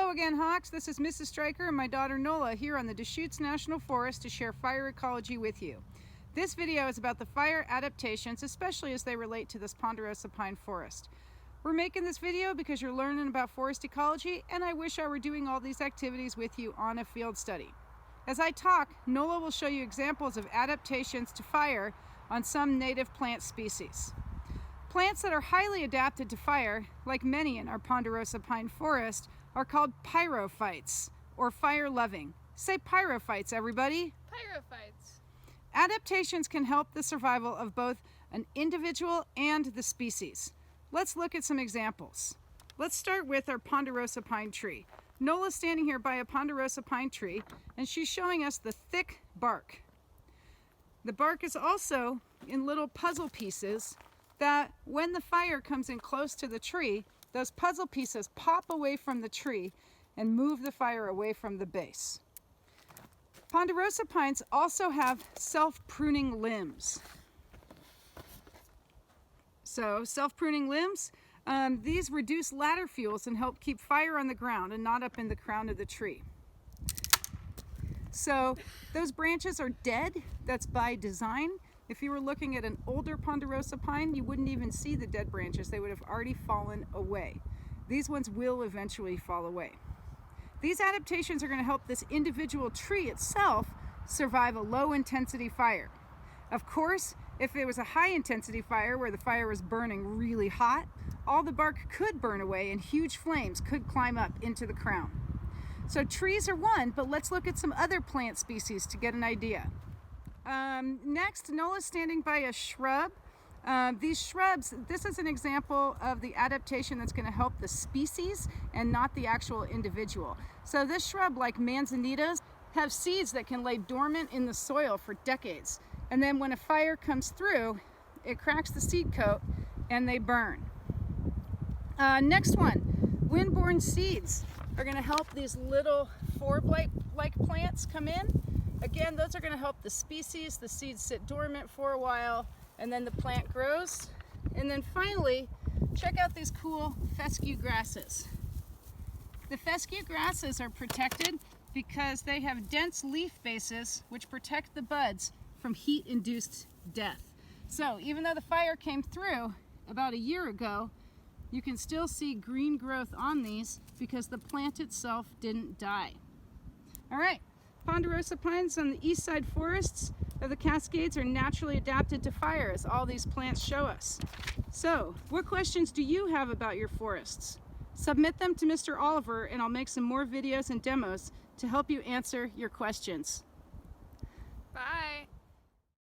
Hello again, Hawks. This is Mrs. Stryker and my daughter Nola here on the Deschutes National Forest to share fire ecology with you. This video is about the fire adaptations, especially as they relate to this ponderosa pine forest. We're making this video because you're learning about forest ecology, and I wish I were doing all these activities with you on a field study. As I talk, Nola will show you examples of adaptations to fire on some native plant species. Plants that are highly adapted to fire, like many in our ponderosa pine forest, are called pyrophytes, or fire-loving. Say pyrophytes, everybody. Pyrophytes. Adaptations can help the survival of both an individual and the species. Let's look at some examples. Let's start with our ponderosa pine tree. Nola's standing here by a ponderosa pine tree, and she's showing us the thick bark. The bark is also in little puzzle pieces that when the fire comes in close to the tree, those puzzle pieces pop away from the tree and move the fire away from the base. Ponderosa pines also have self-pruning limbs. So self-pruning limbs, these reduce ladder fuels and help keep fire on the ground and not up in the crown of the tree. So those branches are dead. That's by design. If you were looking at an older ponderosa pine, you wouldn't even see the dead branches. They would have already fallen away. These ones will eventually fall away. These adaptations are going to help this individual tree itself survive a low intensity fire. Of course, if it was a high intensity fire where the fire was burning really hot, all the bark could burn away and huge flames could climb up into the crown. So trees are one, but let's look at some other plant species to get an idea. Next, Nola's standing by a shrub. These shrubs, this is an example of the adaptation that's going to help the species and not the actual individual. So this shrub, like manzanitas, have seeds that can lay dormant in the soil for decades. And then when a fire comes through, it cracks the seed coat and they burn. Next one, windborne seeds are going to help these little forb-like plants come in. Again, those are going to help the species. The seeds sit dormant for a while, and then the plant grows. And then finally, check out these cool fescue grasses. The fescue grasses are protected because they have dense leaf bases which protect the buds from heat-induced death. So even though the fire came through about a year ago, you can still see green growth on these because the plant itself didn't die. All right. Ponderosa pines on the east side forests of the Cascades are naturally adapted to fire, as all these plants show us. So, what questions do you have about your forests? Submit them to Mr. Oliver and I'll make some more videos and demos to help you answer your questions.